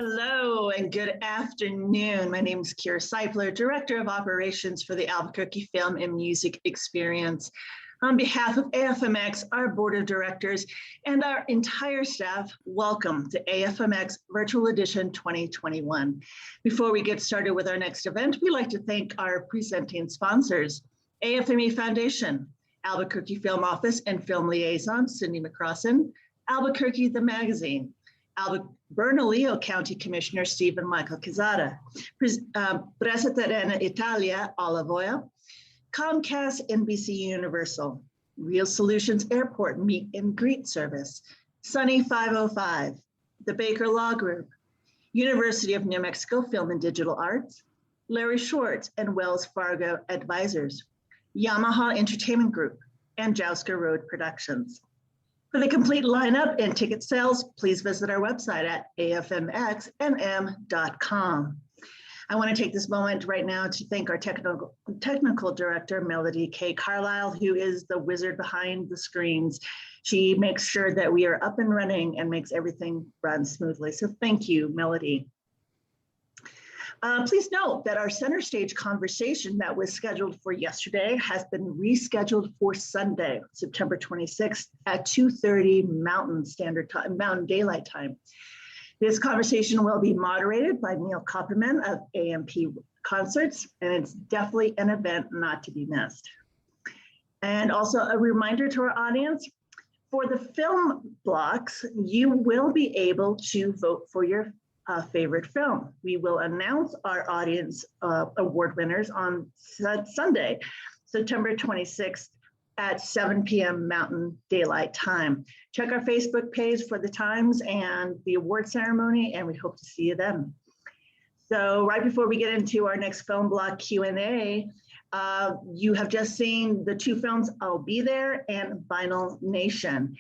Hello and good afternoon. My name is Kira Seipler, Director of Operations for the Albuquerque Film and Music Experience. On behalf of AFMX, our Board of Directors, and our entire staff, welcome to AFMX Virtual Edition 2021. Before we get started with our next event, we'd like to thank our presenting sponsors, AFME Foundation, Albuquerque Film Office and Film Liaison, Cindy McCrossin, Albuquerque the Magazine, Blanloeil County Commissioner Stephen Michael Quezada, Brice Italia Olive Oil, Comcast NBC Universal, Real Solutions Airport Meet and Greet Service, Sunny 505, the Baker Law Group, University of New Mexico Film and Digital Arts, Larry Schwartz and Wells Fargo Advisors, Yamaha Entertainment Group, and Jouska Road Productions. For the complete lineup and ticket sales, please visit our website at afmxnm.com. I want to take this moment right now to thank our technical director, Melody K. Carlisle, who is the wizard behind the screens. She makes sure that we are up and running and makes everything run smoothly. So thank you, Melody. Please note that our center stage conversation that was scheduled for yesterday has been rescheduled for Sunday, September 26th at 2:30 Mountain Standard Time, Mountain Daylight Time. This conversation will be moderated by Neil Kopperman of AMP Concerts, and it's definitely an event not to be missed. And also a reminder to our audience, for the film blocks, you will be able to vote for your favorite film. We will announce our audience award winners on Sunday, September 26th at 7 p.m. Mountain Daylight Time. Check our Facebook page for the times and the award ceremony, and we hope to see you then. So right before we get into our next film block Q&A, you have just seen the two films, I'll Be There and Vinyl Nation.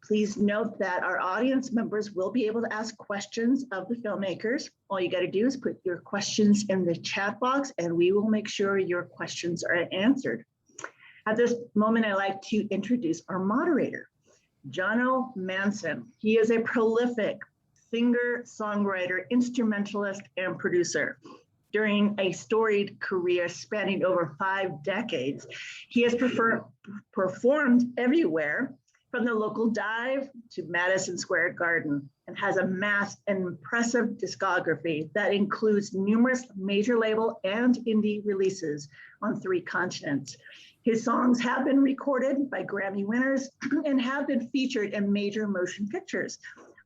Please note that our audience members will be able to ask questions of the filmmakers. All you got to do is put your questions in the chat box and we will make sure your questions are answered. At this moment, I'd like to introduce our moderator, Jono Manson. He is a prolific singer, songwriter, instrumentalist, and producer. During a storied career spanning over 5 decades, he has performed everywhere from the local dive to Madison Square Garden, and has amassed an impressive discography that includes numerous major label and indie releases on 3 continents. His songs have been recorded by Grammy-winners and have been featured in major motion pictures,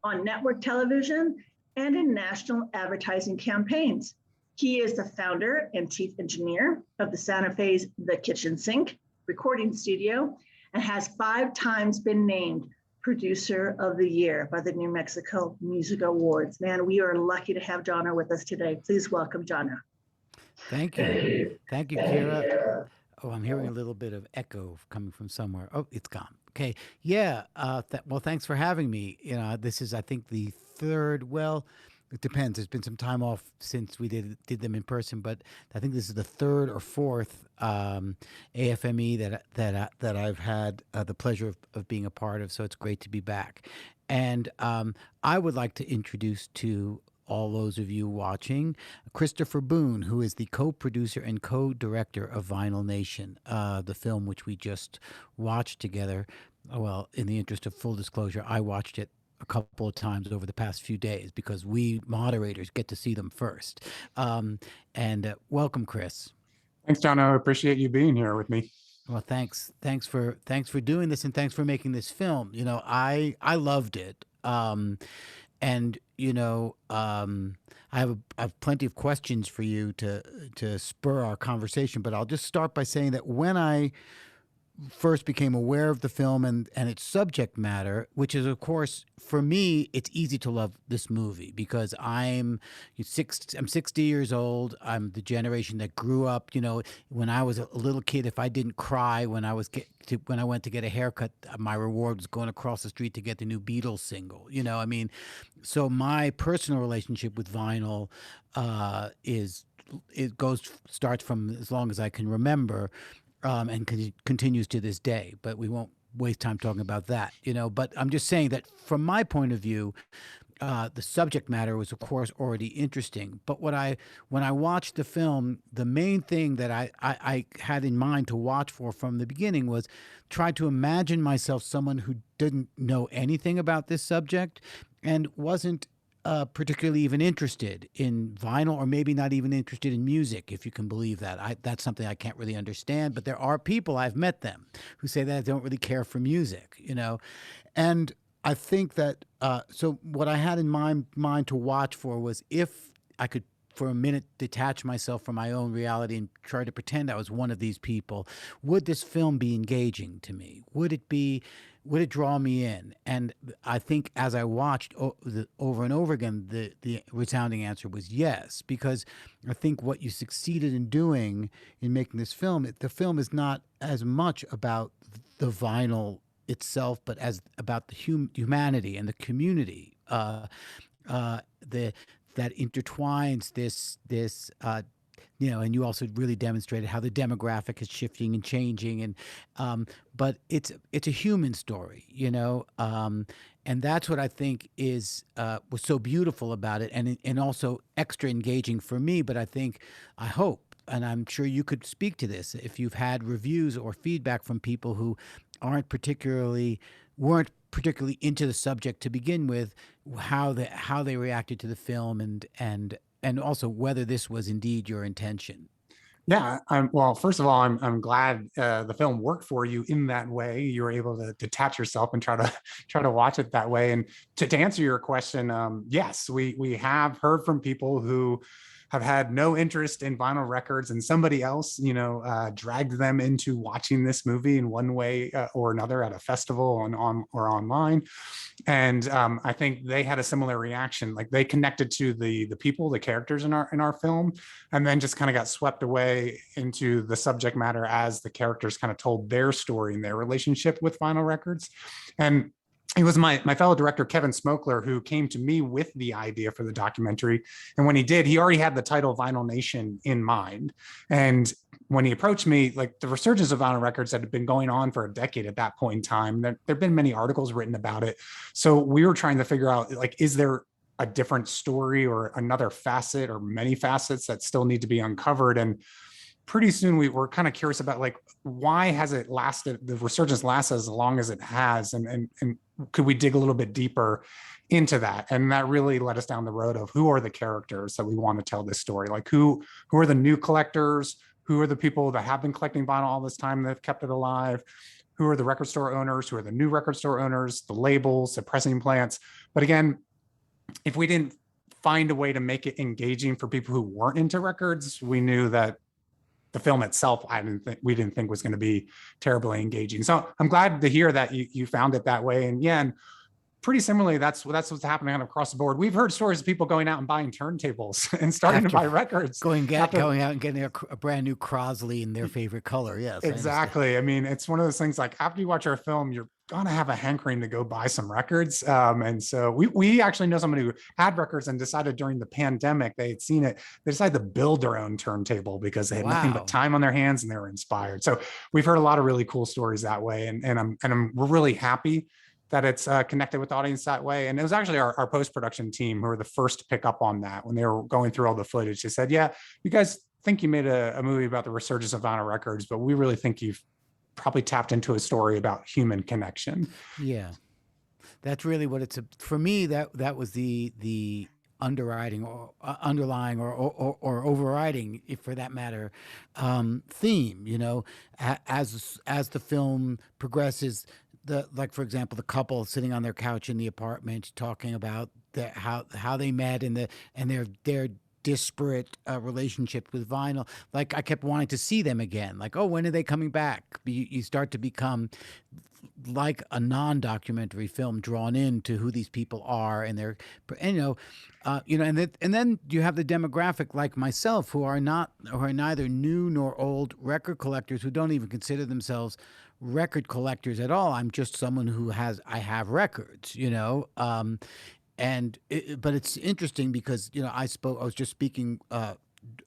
on network television, and in national advertising campaigns. He is the founder and chief engineer of the Santa Fe's The Kitchen Sink recording studio, and has 5 times been named Producer of the Year by the New Mexico Music Awards. Man, we are lucky to have Jono with us today. Please welcome Jono. Thank you. Thank you, Kira. Oh, I'm hearing a little bit of echo coming from somewhere. Oh, it's gone. Okay. Yeah. Well, thanks for having me. You know, this is, I think, the 3rd, well, it depends. There's been some time off since we did them in person, but I think this is the 3rd or 4th AFME that I've had the pleasure of being a part of. So it's great to be back. And I would like to introduce to all those of you watching Christopher Boone, who is the co-producer and co-director of Vinyl Nation, the film which we just watched together. Well, in the interest of full disclosure, I watched it a couple of times over the past few days because we moderators get to see them first. Welcome, Chris. Thanks, John. I appreciate you being here with me. Well, thanks for doing this, and thanks for making this film. You know, I loved it. And you know, I have plenty of questions for you to spur our conversation, but I'll just start by saying that when I first became aware of the film and its subject matter, which is, of course, for me, it's easy to love this movie because I'm 60 years old. I'm the generation that grew up, you know, when I was a little kid, if I didn't cry when I went to get a haircut, my reward was going across the street to get the new Beatles single. You know, I mean, so my personal relationship with vinyl starts from as long as I can remember. And continues to this day, but we won't waste time talking about that, you know. But I'm just saying that from my point of view, the subject matter was, of course, already interesting. But when I watched the film, the main thing that I had in mind to watch for from the beginning was try to imagine myself someone who didn't know anything about this subject and wasn't particularly even interested in vinyl, or maybe not even interested in music, if you can believe that. That's something I can't really understand. But there are people, I've met them, who say that I don't really care for music, and I think that so what I had in mind to watch for was, if I could for a minute detach myself from my own reality and try to pretend I was one of these people, would this film be engaging to me? Would it draw me in? And I think as I watched over and over again, the resounding answer was yes, because I think what you succeeded in doing in making this film, the film is not as much about the vinyl itself, but as about the humanity and the community the that intertwines this and you also really demonstrated how the demographic is shifting and changing, and but it's a human story, and that's what I think was so beautiful about it, and also extra engaging for me. But I hope, and I'm sure you could speak to this, if you've had reviews or feedback from people who weren't particularly into the subject to begin with, how they reacted to the film, and also whether this was indeed your intention. Yeah, well, first of all, I'm glad the film worked for you in that way. You were able to detach yourself and try to watch it that way. And to answer your question, yes, we have heard from people who have had no interest in vinyl records, and somebody else, dragged them into watching this movie in one way or another at a festival or online. And I think they had a similar reaction. Like, they connected to the people, the characters in our film, and then just kind of got swept away into the subject matter as the characters kind of told their story and their relationship with vinyl records. And it was my fellow director, Kevin Smokler, who came to me with the idea for the documentary. And when he did, he already had the title Vinyl Nation in mind. And when he approached me, like, the resurgence of vinyl records had been going on for a decade at that point in time. There've been many articles written about it. So we were trying to figure out, like, is there a different story or another facet or many facets that still need to be uncovered? And pretty soon we were kind of curious about, like, why has it lasted, the resurgence lasted as long as it has, and could we dig a little bit deeper into that? And that really led us down the road of, who are the characters that we want to tell this story? Like, who are the new collectors? Who are the people that have been collecting vinyl all this time that have kept it alive? Who are the record store owners? Who are the new record store owners, the labels, the pressing plants? But again, if we didn't find a way to make it engaging for people who weren't into records, we knew that the film itself, we didn't think was going to be terribly engaging. So I'm glad to hear that you found it that way. And yeah, and pretty similarly, that's what's happening across the board. We've heard stories of people going out and buying turntables and starting to buy records. Going out and getting a brand new Crosley in their favorite color. Yes, exactly. I mean, it's one of those things, like, after you watch our film, you're gonna have a hankering to go buy some records. And so we actually know someone who had records and decided during the pandemic, they had seen it, they decided to build their own turntable because they had nothing but time on their hands and they were inspired. So we've heard a lot of really cool stories that way. And we're really happy that it's connected with the audience that way. And it was actually our post-production team who were the first to pick up on that when they were going through all the footage. They said, yeah, you guys think you made a movie about the resurgence of vinyl records, but we really think you've probably tapped into a story about human connection. Yeah, that's really what it's for me. That was the underwriting or underlying or overriding, if for that matter, theme. As the film progresses, like, for example, the couple sitting on their couch in the apartment talking about how they met and their disparate relationship with vinyl. Like, I kept wanting to see them again. Like, oh, when are they coming back? You start to become like a non-documentary film, drawn into who these people are and their, and then you have the demographic like myself, who are neither new nor old record collectors, who don't even consider themselves record collectors at all. I'm just someone who I have records, but it's interesting because I was just speaking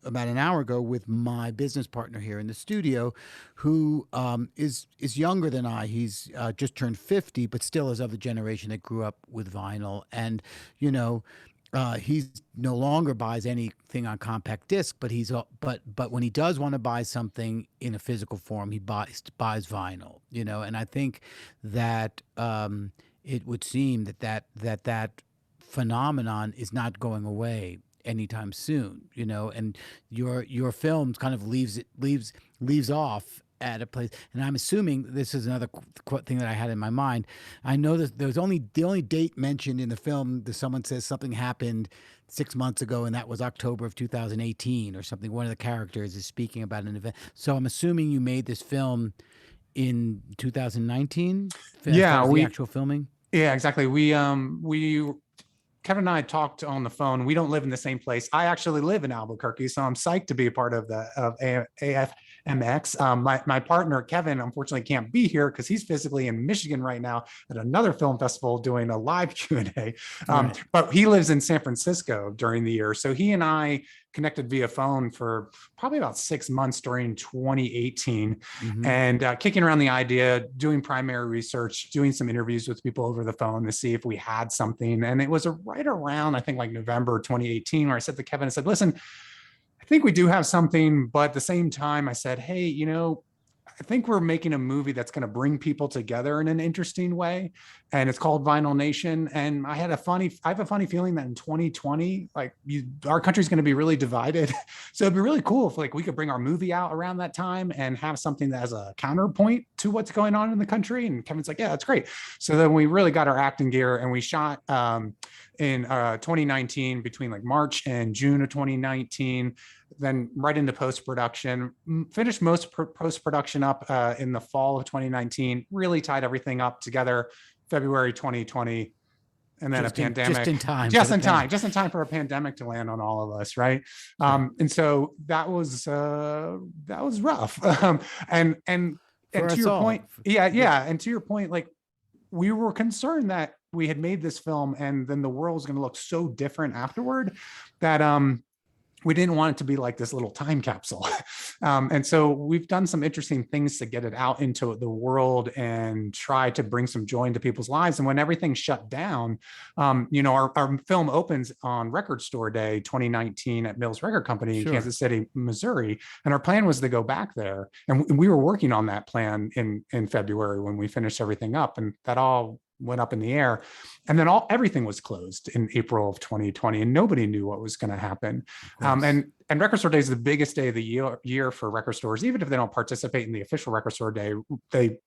about an hour ago with my business partner here in the studio, who is younger than I. He's just turned 50, but still is of the generation that grew up with vinyl. And you know, he's no longer buys anything on compact disc, but but when he does want to buy something in a physical form, he buys vinyl. You know, and I think that it would seem that phenomenon is not going away anytime soon, you know, and your film kind of leaves off at a place. And I'm assuming this is another thing that I had in my mind. I know that there was the only date mentioned in the film that someone says something happened 6 months ago, and that was October of 2018 or something. One of the characters is speaking about an event. So I'm assuming you made this film in 2019. Yeah, the actual filming. Yeah, exactly. We Kevin and I talked on the phone. We don't live in the same place. I actually live in Albuquerque, so I'm psyched to be a part of AFMX. My partner Kevin unfortunately can't be here because he's physically in Michigan right now at another film festival doing a live Q&A. Right. But he lives in San Francisco during the year, so he and I connected via phone for probably about 6 months during 2018, and kicking around the idea, doing primary research, doing some interviews with people over the phone to see if we had something. And it was right around, I think, like November 2018, where I said to Kevin, I said, listen, I think we do have something, but at the same time, I said, hey, you know, I think we're making a movie that's going to bring people together in an interesting way. And it's called Vinyl Nation. And I have a funny feeling that in 2020, like our country's going to be really divided. So it'd be really cool if like we could bring our movie out around that time and have something that has a counterpoint to what's going on in the country. And Kevin's like, yeah, that's great. So then we really got our acting gear and we shot in 2019 between like March and June of 2019. Then right into post-production, finished most post-production up in the fall of 2019, really tied everything up together February 2020. And then a pandemic. Just in time. Just in time for a pandemic to land on all of us, right? Sure. And so that was rough. And to your point, yeah. And to your point, like we were concerned that we had made this film and then the world was going to look so different afterward that we didn't want it to be like this little time capsule. And so we've done some interesting things to get it out into the world and try to bring some joy into people's lives. And when everything shut down, you know, our film opens on Record Store Day 2019 at Mills Record Company in Kansas City, Missouri. And our plan was to go back there. And we were working on that plan in February when we finished everything up. And that all went up in the air. And then everything was closed in April of 2020 and nobody knew what was going to happen. And Record Store Day is the biggest day of the year for record stores. Even if they don't participate in the official Record Store Day, they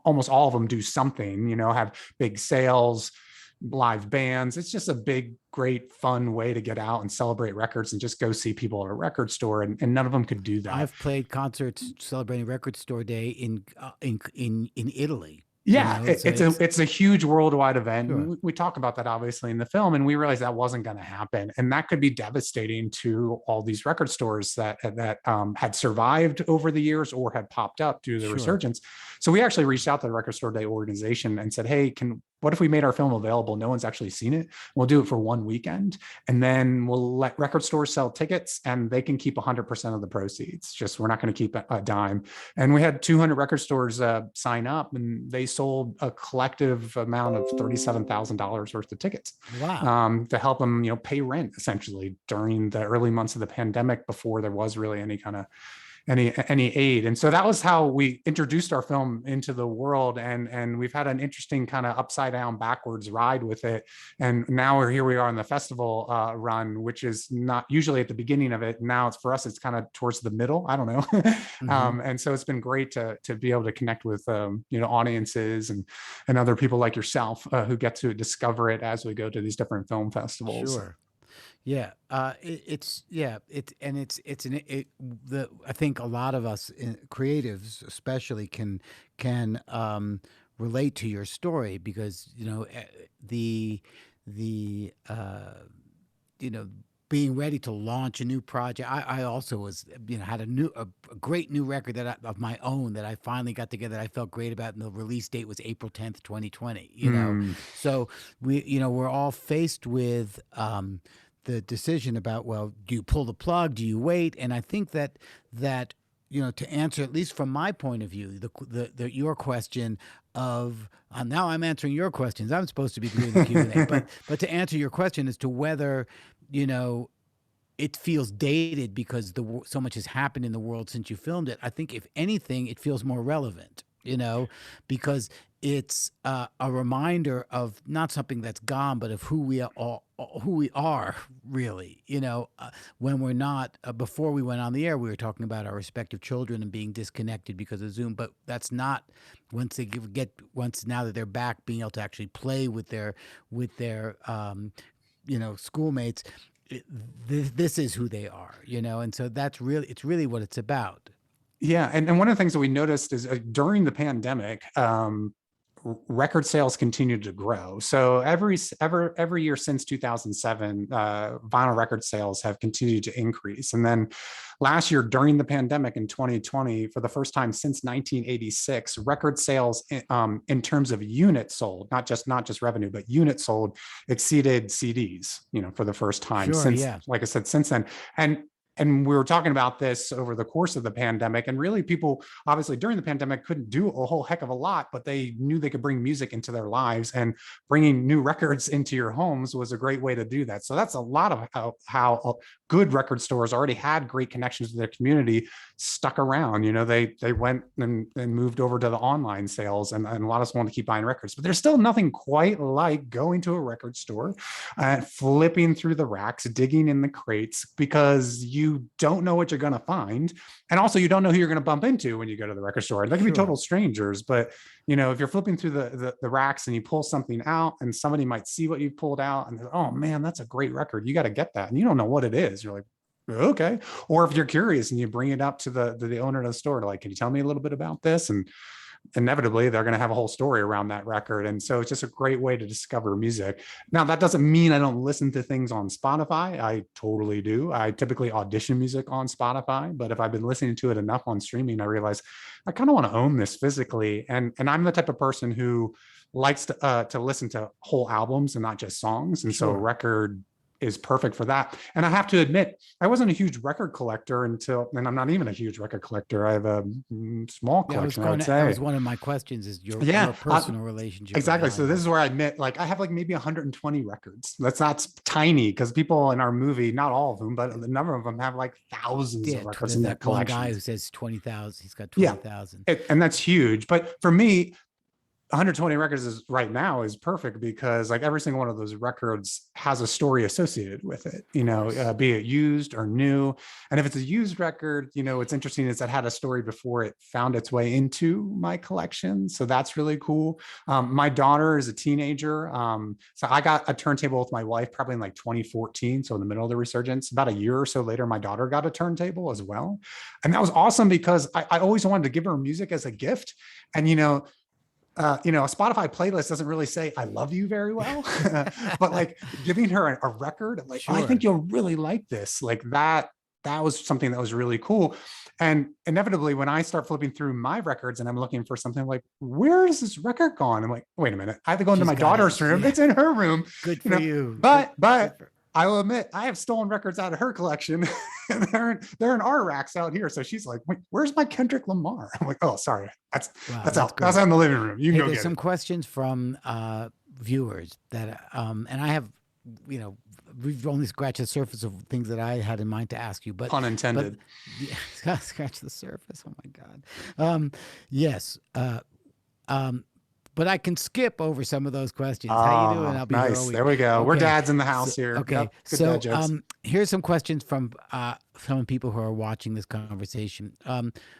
almost all of them do something, you know, have big sales, live bands. It's just a big, great, fun way to get out and celebrate records and just go see people at a record store. And none of them could do that. I've played concerts celebrating Record Store Day in Italy. Yeah, you know, it's a huge worldwide event. Sure. We talk about that obviously in the film, and we realized that wasn't going to happen, and that could be devastating to all these record stores that had survived over the years or had popped up due to the resurgence. So we actually reached out to the Record Store Day organization and said, "Hey, what if we made our film available? No one's actually seen it. We'll do it for one weekend, and then we'll let record stores sell tickets, and they can keep 100% of the proceeds. Just we're not going to keep a dime." And we had 200 record stores sign up, and they sold a collective amount of $37,000 worth of tickets. Wow. To help them, you know, pay rent essentially during the early months of the pandemic before there was really any kind of any aid. And so that was how we introduced our film into the world. And we've had an interesting kind of upside down backwards ride with it. And now here we are in the festival run, which is not usually at the beginning of it. Now it's for us, it's kind of towards the middle. I don't know. And so it's been great to be able to connect with, you know, audiences and other people like yourself who get to discover it as we go to these different film festivals. Sure. Yeah, I think a lot of us creatives, especially, can relate to your story because you know you know, being ready to launch a new project. I also was, you know, had a great new record of my own that I finally got together that I felt great about, and the release date was April 10th, 2020. You know, so we're all faced with the decision about, well, do you pull the plug? Do you wait? And I think that to answer, at least from my point of view, your question of now I'm answering your questions. I'm supposed to be doing the Q&A, but to answer your question as to whether it feels dated because so much has happened in the world since you filmed it. I think if anything, it feels more relevant, because it's a reminder of not something that's gone, but of who we are really. When we're not, before we went on the air, we were talking about our respective children and being disconnected because of Zoom, but that's not once now that they're back, being able to actually play with their schoolmates. This is who they are, and so it's really what it's about. Yeah, and one of the things that we noticed is during the pandemic, record sales continued to grow. So every year since 2007, vinyl record sales have continued to increase. And then last year during the pandemic in 2020, for the first time since 1986, record sales in terms of units sold, not just revenue, but units sold, exceeded CDs, for the first time like I said, since then. And we were talking about this over the course of the pandemic, and really people obviously during the pandemic couldn't do a whole heck of a lot, but they knew they could bring music into their lives, and bringing new records into your homes was a great way to do that. So that's a lot of how good record stores already had great connections to their community stuck around. They went and moved over to the online sales, and a lot of us want to keep buying records, but there's still nothing quite like going to a record store, flipping through the racks, digging in the crates, because you don't know what you're going to find. And also you don't know who you're going to bump into when you go to the record store. They can be total strangers, but if you're flipping through the racks and you pull something out, and somebody might see what you pulled out and oh man, that's a great record, you got to get that. And you don't know what it is. You're like, okay. Or if you're curious and you bring it up to the owner of the store, like, can you tell me a little bit about this? And inevitably they're going to have a whole story around that record. And so it's just a great way to discover music. Now, that doesn't mean I don't listen to things on Spotify. I totally do. I typically audition music on Spotify, but if I've been listening to it enough on streaming, I realize I kind of want to own this physically. And I'm the type of person who likes to listen to whole albums and not just songs. And so a record is perfect for that. And I have to admit, I wasn't a huge record collector and I'm not even a huge record collector. I have a small collection, I would say. That was one of my questions, is your personal relationship. Exactly. So this is where I admit, like, I have like maybe 120 records. That's not tiny, because people in our movie, not all of them, but a number of them have like thousands of records in that collection. One guy who says 20,000, he's got 20,000. And that's huge. But for me, 120 records right now is perfect, because like every single one of those records has a story associated with it, be it used or new. And if it's a used record, what's interesting is that had a story before it found its way into my collection. So that's really cool. My daughter is a teenager. So I got a turntable with my wife probably in like 2014. So in the middle of the resurgence, about a year or so later, my daughter got a turntable as well. And that was awesome, because I always wanted to give her music as a gift. And, a Spotify playlist doesn't really say I love you very well, but like giving her a record, like, I think you'll really like this, like that was something that was really cool. And inevitably, when I start flipping through my records and I'm looking for something, like, where is this record gone? I'm like, wait a minute, I have to go into my daughter's room. Yeah. It's in her room. Good for you. But I will admit, I have stolen records out of her collection. And they're in our racks out here. So she's like, wait, where's my Kendrick Lamar? I'm like, oh, sorry. That's out in the living room. You can go get some questions from viewers that, and I have, we've only scratched the surface of things that I had in mind to ask you, but pun intended. But, scratch the surface. Oh my God. Yes. But I can skip over some of those questions. How you doing? I'll be nice. There we go. Okay. We're dads in the house here. Okay. Yep. So here's some questions from some people who are watching this conversation.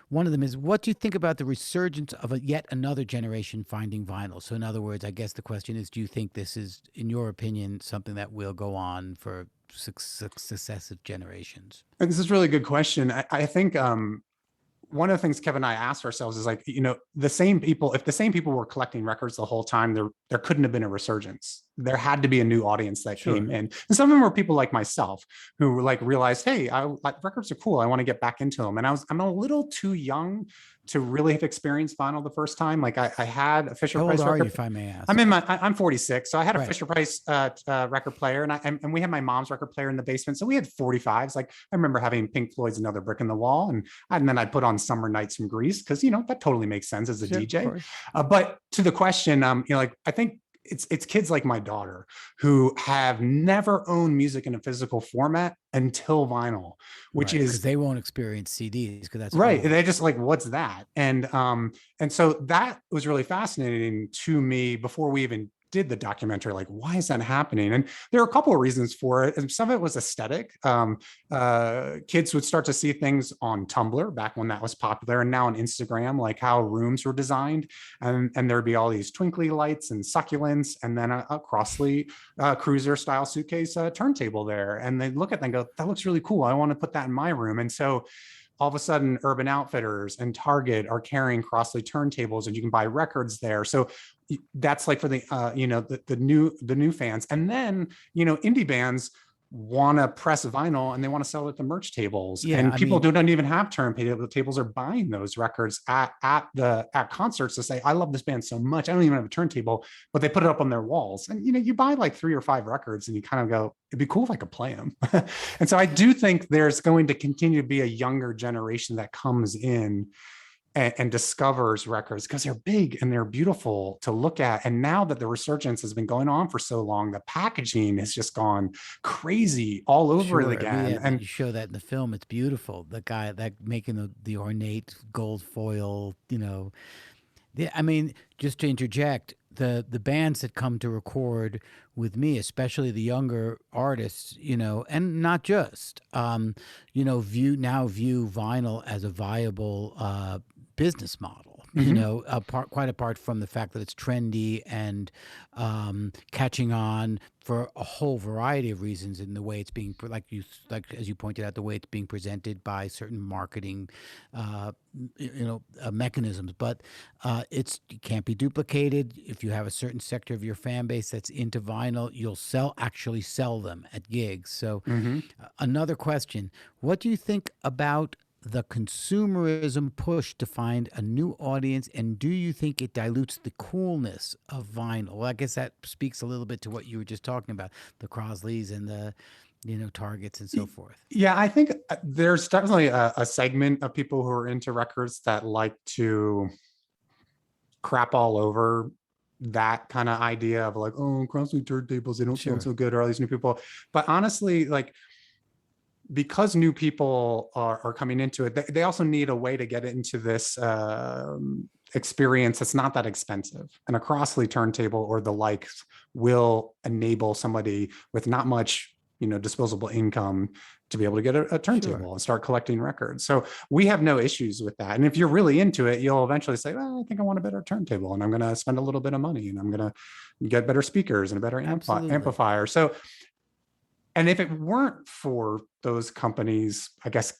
One of them is, what do you think about the resurgence of yet another generation finding vinyl? So in other words, I guess the question is, do you think this is, in your opinion, something that will go on for successive generations? And this is a really good question. I think one of the things Kevin and I asked ourselves is like, if the same people were collecting records the whole time, there couldn't have been a resurgence. There had to be a new audience that came in. And some of them were people like myself who like realized, hey, records are cool. I want to get back into them. And I'm a little too young to really have experienced vinyl the first time. Like I had a Fisher How Price old are you, record. if I may ask? I'm 46. So I had a Right. Fisher Price record player, and we had my mom's record player in the basement. So we had 45s. Like I remember having Pink Floyd's Another Brick in the Wall. And then I'd put on Summer Nights from Greece, because, that totally makes sense as a Sure, of DJ. course. But to the question, like I think it's kids like my daughter who have never owned music in a physical format until vinyl, which Right, is because they won't experience CDs, because that's right. old. They just like, what's that? And so that was really fascinating to me before we even did the documentary. Like, why is that happening? And there are a couple of reasons for it. And some of it was aesthetic. Kids would start to see things on Tumblr back when that was popular, and now on Instagram, like how rooms were designed, and there'd be all these twinkly lights and succulents, and then a Crossley cruiser style suitcase turntable there, and they look at them and go, that looks really cool. I want to put that in my room. And so all of a sudden Urban Outfitters and Target are carrying Crossley turntables, and you can buy records there. So that's like for the the new fans. And then indie bands want to press vinyl, and they want to sell it at the merch tables. Yeah, and I people mean- don't even have turntables are buying those records at concerts to say, I love this band so much, I don't even have a turntable, but they put it up on their walls. And you buy like 3 or 5 records, and you kind of go, it'd be cool if I could play them. And so I do think there's going to continue to be a younger generation that comes in and discovers records, because they're big and they're beautiful to look at. And now that the resurgence has been going on for so long, the packaging has just gone crazy all over it again. Yeah, and you show that in the film. It's beautiful. The guy that making the ornate gold foil, I mean, just to interject, the bands that come to record with me, especially the younger artists, and not just, view vinyl as a viable business model. Quite apart from the fact that it's trendy and catching on for a whole variety of reasons in the way it's being, as you pointed out, the way it's being presented by certain marketing, mechanisms. But it can't be duplicated. If you have a certain sector of your fan base that's into vinyl, you'll actually sell them at gigs. So another question: what do you think about the consumerism push to find a new audience, and do you think it dilutes the coolness of vinyl? Well, I guess that speaks a little bit to what you were just talking about, the Crosleys and the Targets and so forth. Yeah, I think there's definitely a segment of people who are into records that like to crap all over that kind of idea of like, oh, Crossley turntables, they don't sound so good, or all these new people. But honestly, like, because new people are coming into it, they also need a way to get into this experience that's not that expensive. And a Crossley turntable or the likes will enable somebody with not much, disposable income to be able to get a turntable and start collecting records. So we have no issues with that. And if you're really into it, you'll eventually say, well, I think I want a better turntable, and I'm going to spend a little bit of money, and I'm going to get better speakers and a better amplifier. So, and if it weren't for those companies, I guess,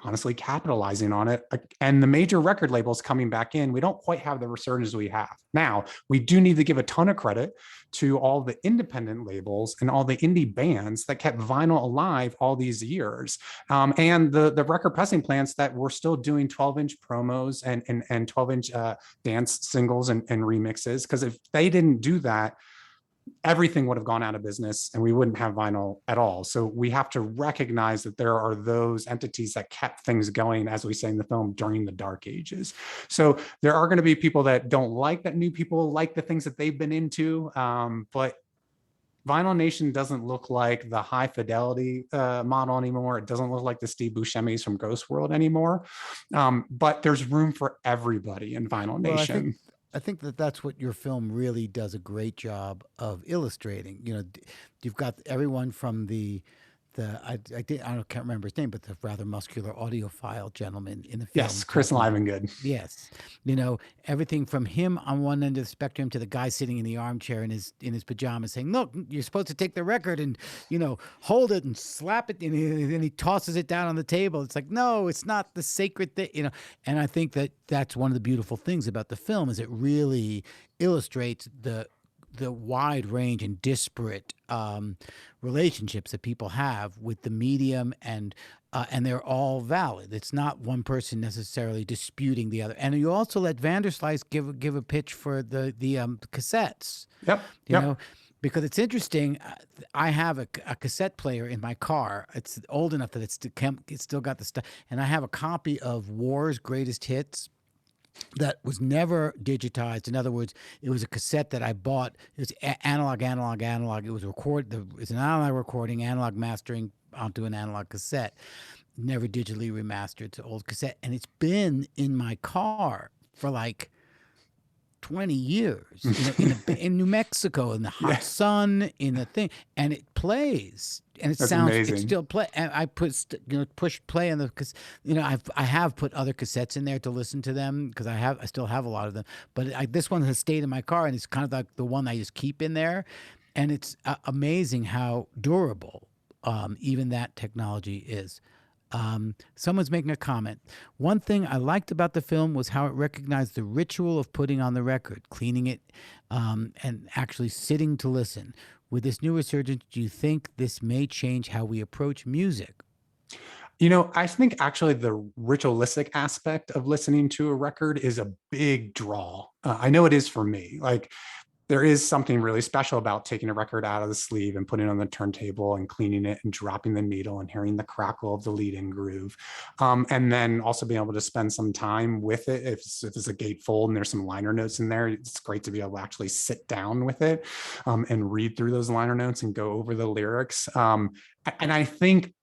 honestly, capitalizing on it, and the major record labels coming back in, we don't quite have the resurgence we have. Now, we do need to give a ton of credit to all the independent labels and all the indie bands that kept vinyl alive all these years. And the record pressing plants that were still doing 12-inch promos and 12-inch dance singles and remixes. Because if they didn't do that, everything would have gone out of business and we wouldn't have vinyl at all. So we have to recognize that there are those entities that kept things going, as we say in the film, during the dark ages. So there are going to be people that don't like that new people like the things that they've been into. But Vinyl Nation doesn't look like the high fidelity model anymore. It doesn't look like the Steve Buscemi's from Ghost World anymore. But there's room for everybody in Vinyl Nation. I think that's what your film really does a great job of illustrating. You've got everyone from I can't remember his name, but the rather muscular audiophile gentleman in the film. Yes, Chris Livengood. Yes, everything from him on one end of the spectrum to the guy sitting in the armchair in his pajamas saying, "Look, you're supposed to take the record and hold it and slap it," and he tosses it down on the table. It's like, no, it's not the sacred thing, And I think that's one of the beautiful things about the film is it really illustrates the the wide range and disparate relationships that people have with the medium, and they're all valid. It's not one person necessarily disputing the other. And you also let Vanderslice give a pitch for the cassettes. Yep. You know, because it's interesting. I have a cassette player in my car. It's old enough that it's still got the stuff, and I have a copy of War's Greatest Hits that was never digitized. In other words, it was a cassette that I bought. It was analog. It was it's an analog recording, analog mastering onto an analog cassette, never digitally remastered. It's an old cassette, and it's been in my car for like 20 years, in New Mexico, in the hot sun, in the thing, and it plays, and it That's sounds, amazing. it still play. And I push play on the, because I have put other cassettes in there to listen to them, because I still have a lot of them, but this one has stayed in my car, and it's kind of like the one I just keep in there, and it's amazing how durable even that technology is. Someone's making a comment. One thing I liked about the film was how it recognized the ritual of putting on the record, cleaning it, and actually sitting to listen. With this new resurgence, do you think this may change how we approach music? I think actually the ritualistic aspect of listening to a record is a big draw. I know it is for me. Like, there is something really special about taking a record out of the sleeve and putting it on the turntable and cleaning it and dropping the needle and hearing the crackle of the lead-in groove. And then also being able to spend some time with it. If it's a gatefold and there's some liner notes in there, it's great to be able to actually sit down with it and read through those liner notes and go over the lyrics. And I think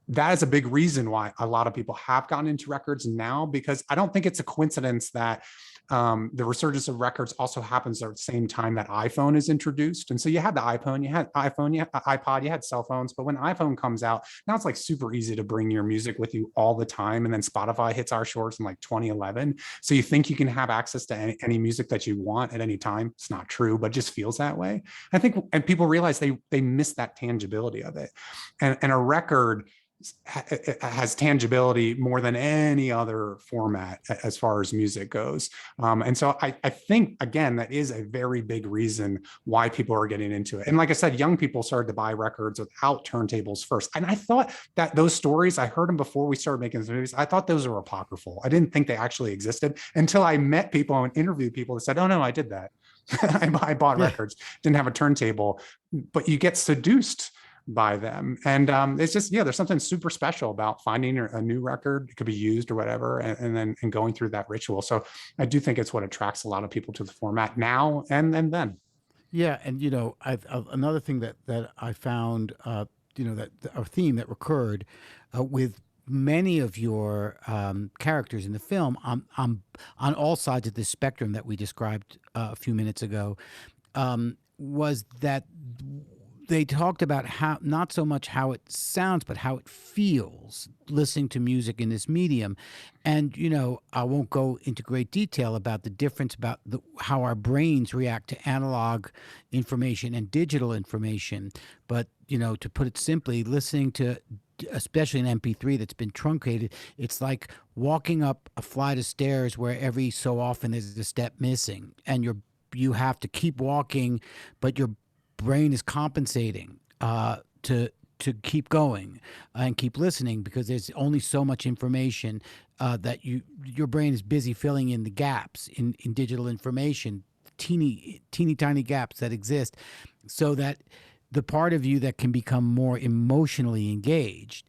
that is a big reason why a lot of people have gotten into records now, because I don't think it's a coincidence that the resurgence of records also happens at the same time that iPhone is introduced. And so you had the iPhone, you had iPod, you had cell phones, but when iPhone comes out, now it's like super easy to bring your music with you all the time. And then Spotify hits our shores in like 2011. So you think you can have access to any music that you want at any time. It's not true, but it just feels that way. I think, and people realize they miss that tangibility of it. And a record has tangibility more than any other format as far as music goes. And so I think, again, that is a very big reason why people are getting into it. And like I said, young people started to buy records without turntables first. And I thought that those stories, I heard them before we started making these movies. I thought those were apocryphal. I didn't think they actually existed until I met people and interviewed people that said, oh no, I did that. I bought records, didn't have a turntable, but you get seduced by them. And it's just, there's something super special about finding a new record. It could be used or whatever, and then going through that ritual. So I do think it's what attracts a lot of people to the format now and then. Yeah. And, another thing that I found, that a theme that recurred with many of your characters in the film on all sides of this spectrum that we described a few minutes ago, was that they talked about how, not so much how it sounds, but how it feels listening to music in this medium. And, I won't go into great detail about the difference about how our brains react to analog information and digital information. But, to put it simply, listening to, especially an MP3 that's been truncated, it's like walking up a flight of stairs where every so often there's a step missing, and you have to keep walking, but your brain is compensating to keep going and keep listening, because there's only so much information that your brain is busy filling in the gaps in digital information, teeny tiny gaps that exist, so that the part of you that can become more emotionally engaged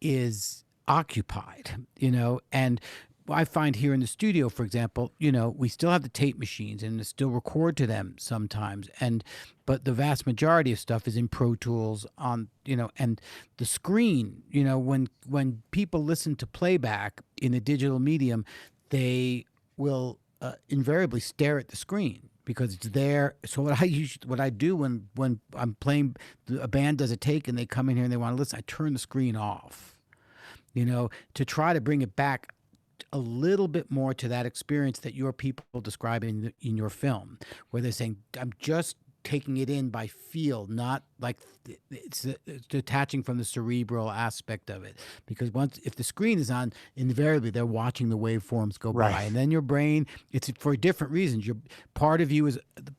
is occupied, and I find here in the studio, for example, we still have the tape machines and still record to them sometimes. But the vast majority of stuff is in Pro Tools on, and the screen, when people listen to playback in a digital medium, they will invariably stare at the screen because it's there. So what I do when I'm playing, a band does a take and they come in here and they want to listen, I turn the screen off, to try to bring it back a little bit more to that experience that your people describe in your film, where they're saying, I'm just taking it in by feel, not like it's detaching from the cerebral aspect of it. Because if the screen is on, invariably they're watching the waveforms go by, and then your brain, it's for different reasons. Your part of you is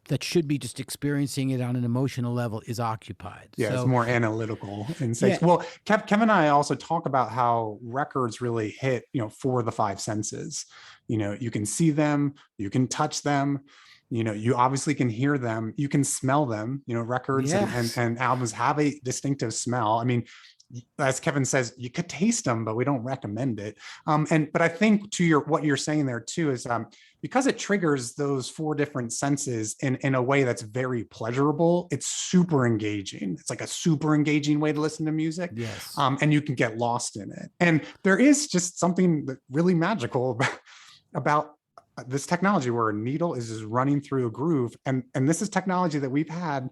that should be just experiencing it on an emotional level is occupied. Yeah, so, it's more analytical in sense. Yeah. Well, Kevin and I also talk about how records really hit, for the five senses. You can see them, you can touch them, you obviously can hear them, you can smell them. Records and albums have a distinctive smell. I mean, as Kevin says, you could taste them, but we don't recommend it. But I think to what you're saying there too is because it triggers those four different senses in a way that's very pleasurable. It's super engaging. It's like a super engaging way to listen to music. Yes. And you can get lost in it. And there is just something that really magical about this technology where a needle is just running through a groove. And this is technology that we've had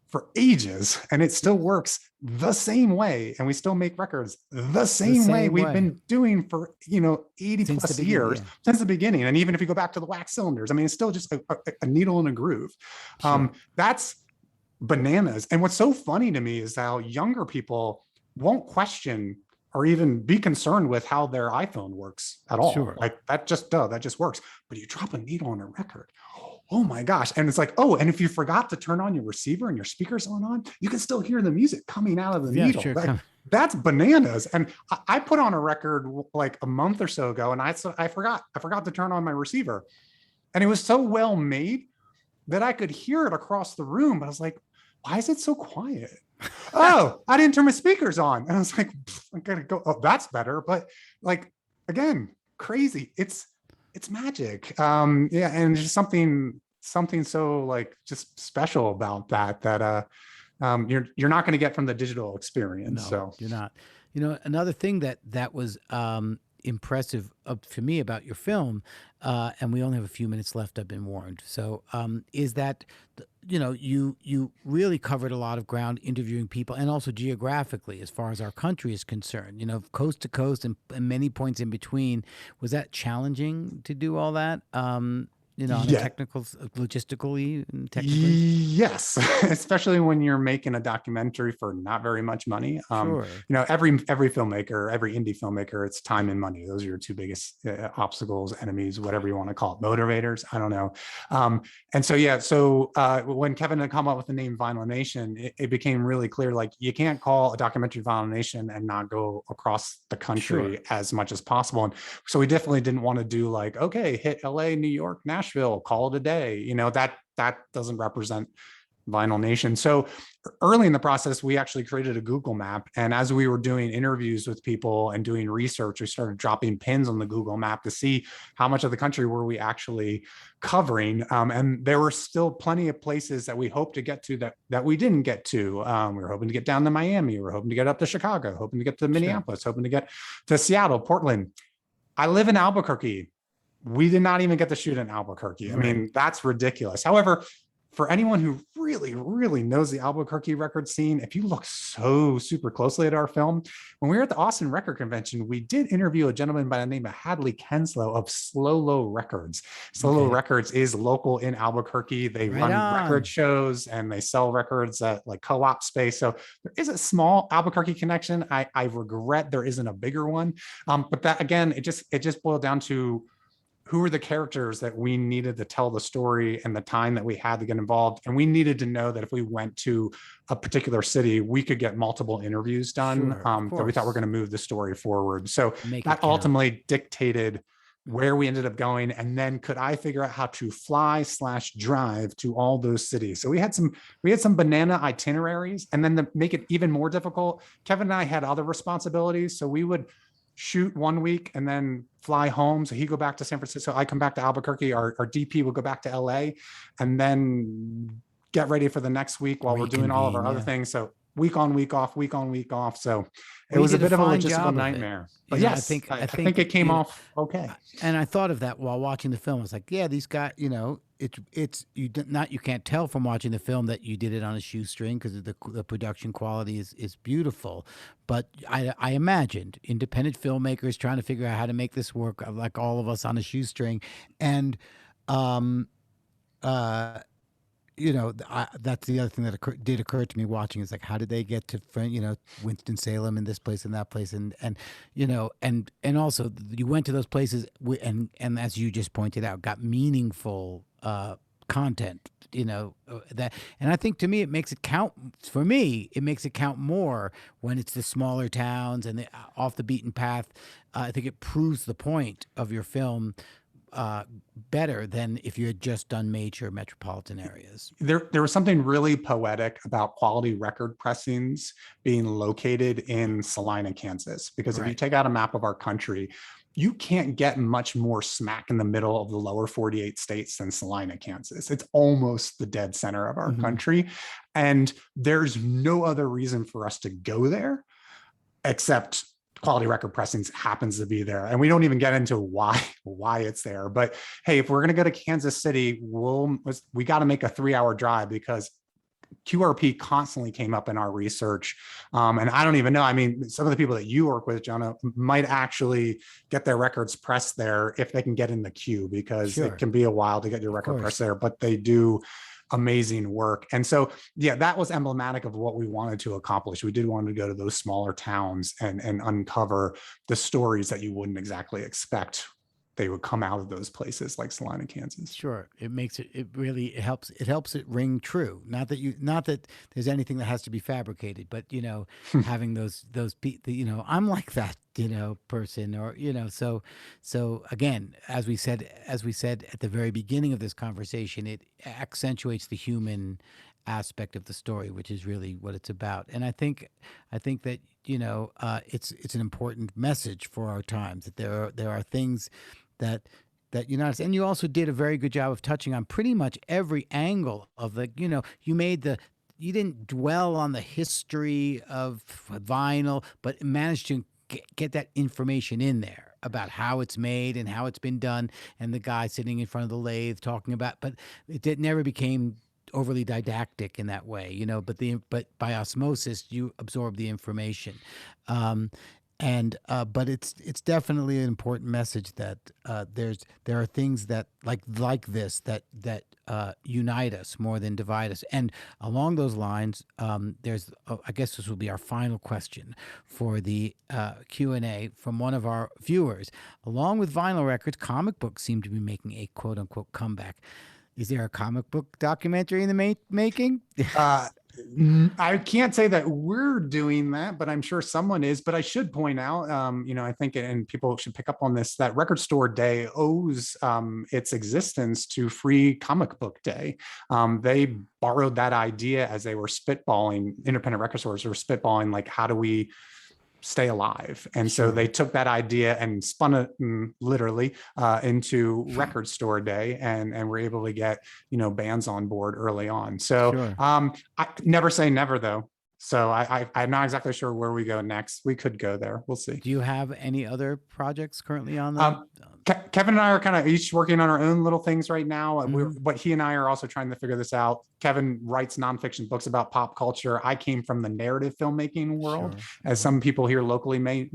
for ages, and it still works the same way. And we still make records the same way we've been doing for, 80 plus years since the beginning. And even if you go back to the wax cylinders, I mean, it's still just a needle in a groove. Sure. That's bananas. And what's so funny to me is how younger people won't question or even be concerned with how their iPhone works at all. Sure. Like that just works. But you drop a needle on a record, oh my gosh. And it's like, oh, and if you forgot to turn on your receiver and your speakers on, you can still hear the music coming out of the needle. Sure. That's bananas. And I put on a record like a month or so ago, and I forgot to turn on my receiver. And it was so well made that I could hear it across the room. But I was like, why is it so quiet? Oh, I didn't turn my speakers on. And I was like, I gotta go. Oh, that's better. But like, again, crazy. It's magic. And just something so like just special about that you're not going to get from the digital experience. No, so you're not. Another thing that was impressive for me about your film, and we only have a few minutes left, I've been warned. So is that you really covered a lot of ground interviewing people, and also geographically as far as our country is concerned, coast to coast and many points in between. Was that challenging to do all that? On a logistically and technically? Yes, especially when you're making a documentary for not very much money. Sure. Every filmmaker, every indie filmmaker, it's time and money. Those are your two biggest obstacles, enemies, whatever you want to call it, motivators. I don't know. So when Kevin had come up with the name Vinyl Nation, it became really clear, like you can't call a documentary Vinyl Nation and not go across the country as much as possible. And so we definitely didn't want to do like, okay, hit LA, New York, Nashville, call it a day. That doesn't represent Vinyl Nation. So early in the process, we actually created a Google map. And as we were doing interviews with people and doing research, we started dropping pins on the Google map to see how much of the country were we actually covering. And there were still plenty of places that we hoped to get to that we didn't get to. We were hoping to get down to Miami. We were hoping to get up to Chicago, hoping to get to Minneapolis, hoping to get to Seattle, Portland. I live in Albuquerque. We did not even get to shoot in Albuquerque. I mean, that's ridiculous. However, for anyone who really, really knows the Albuquerque record scene, if you look so super closely at our film, when we were at the Austin Record Convention, we did interview a gentleman by the name of Hadley Kenslow of Slow Low Records. Slow Low Records is local in Albuquerque. They run record shows and they sell records at like co-op space. So there is a small Albuquerque connection. I regret there isn't a bigger one. But that, again, it just boiled down to who were the characters that we needed to tell the story and the time that we had to get involved. And we needed to know that if we went to a particular city, we could get multiple interviews done that we thought were going to move the story forward. So that ultimately dictated where we ended up going. And then could I figure out how to fly/drive to all those cities? So we had some banana itineraries. And then to make it even more difficult, Kevin and I had other responsibilities. So we would shoot 1 week and then fly home. So he'd go back to San Francisco. I come back to Albuquerque. Our DP would go back to LA and then get ready for the next week while we're doing all of our other things. So week on, week off, week on, week off. So it was a bit of a logistical nightmare. But yes, I think it came off okay. And I thought of that while watching the film. I was like, yeah, these guys, you can't tell from watching the film that you did it on a shoestring because the production quality is beautiful. But I imagined independent filmmakers trying to figure out how to make this work, like all of us on a shoestring, and that's the other thing that did occur to me watching is like, how did they get to, Winston-Salem and this place and that place, and also you went to those places and as you just pointed out, got meaningful content, that, and I think to me it makes it count. For me, it makes it count more when it's the smaller towns and the off the beaten path. I think it proves the point of your film better than if you had just done major metropolitan areas. There was something really poetic about quality record pressings being located in Salina, Kansas, because if you take out a map of our country, you can't get much more smack in the middle of the lower 48 states than Salina, Kansas. It's almost the dead center of our country. And there's no other reason for us to go there except quality record pressings happens to be there. And we don't even get into why it's there. But hey, if we're going to go to Kansas City, we got to make a 3-hour drive because QRP constantly came up in our research. And I don't even know, I mean, some of the people that you work with, Jono, might actually get their records pressed there if they can get in the queue, because it can be a while to get your record pressed there, but they do amazing work. And so, yeah, that was emblematic of what we wanted to accomplish. We did want to go to those smaller towns and uncover the stories that you wouldn't exactly expect they would come out of those places like Salina, Kansas. Sure. It makes it really helps it ring true. Not that there's anything that has to be fabricated, but having those I'm like that, person, or so again, as we said at the very beginning of this conversation, it accentuates the human aspect of the story, which is really what it's about. And I think that it's an important message for our times, that there are things that unite us. And you also did a very good job of touching on pretty much every angle of you didn't dwell on the history of vinyl, but managed to get that information in there about how it's made and how it's been done, and the guy sitting in front of the lathe talking about, but it never became overly didactic in that way, but by osmosis you absorb the information. But it's definitely an important message that there are things that like this that unite us more than divide us. And along those lines, there's I guess this will be our final question for the Q&A from one of our viewers. Along with vinyl records, comic books seem to be making a quote unquote comeback. Is there a comic book documentary in the making? I can't say that we're doing that, but I'm sure someone is. But I should point out, I think, and people should pick up on this, that Record Store Day owes its existence to Free Comic Book Day. They borrowed that idea as they were spitballing, independent record stores were spitballing, like, how do we stay alive? And so they took that idea and spun it literally into Record Store Day, and we're able to get bands on board early on. So I never say never, though. So I'm not exactly sure where we go next. We could go there. We'll see. Do you have any other projects currently on the Kevin and I are kind of each working on our own little things right now. But he and I are also trying to figure this out. Kevin writes nonfiction books about pop culture. I came from the narrative filmmaking world, as some people here locally may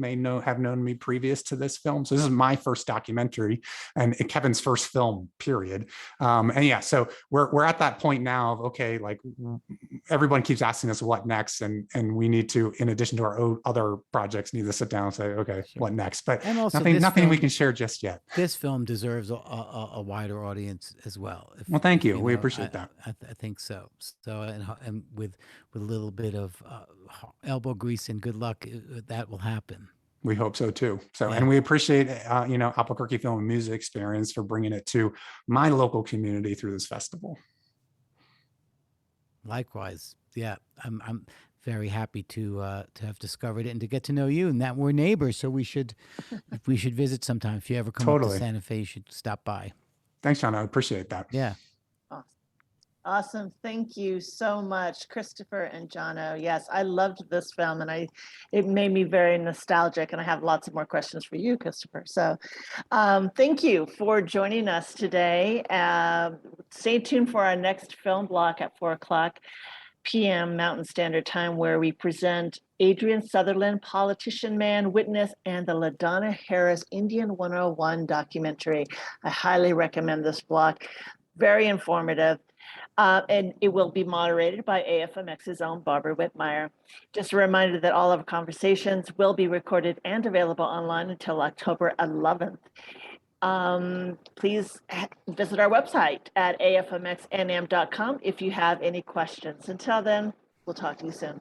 have known me previous to this film. So this is my first documentary and Kevin's first film, period. And yeah, so we're at that point now of, okay, like, everyone keeps asking us what next, and we need to, in addition to our other projects, need to sit down and say, okay, what next? But nothing we can share just yet. This film deserves a wider audience as well. Well, thank you. We appreciate that. I think so. So, and with a little bit of elbow grease and good luck, that will happen. We hope so too. So, and we appreciate, Albuquerque Film and Music Experience for bringing it to my local community through this festival. Likewise. Yeah. I'm very happy to have discovered it and to get to know you, and that we're neighbors. So we should visit sometime. If you ever come up to Santa Fe, you should stop by. Thanks, John. I appreciate that. Yeah. Awesome. Thank you so much, Christopher and Jono. Yes, I loved this film, and it made me very nostalgic, and I have lots of more questions for you, Christopher. So thank you for joining us today. Stay tuned for our next film block at 4:00 p.m. Mountain Standard Time, where we present Adrian Sutherland, Politician Man, Witness, and the LaDonna Harris Indian 101 documentary. I highly recommend this block. Very informative. And it will be moderated by AFMX's own Barbara Whitmire. Just a reminder that all of our conversations will be recorded and available online until October 11th. Please visit our website at afmxnm.com if you have any questions. Until then, we'll talk to you soon.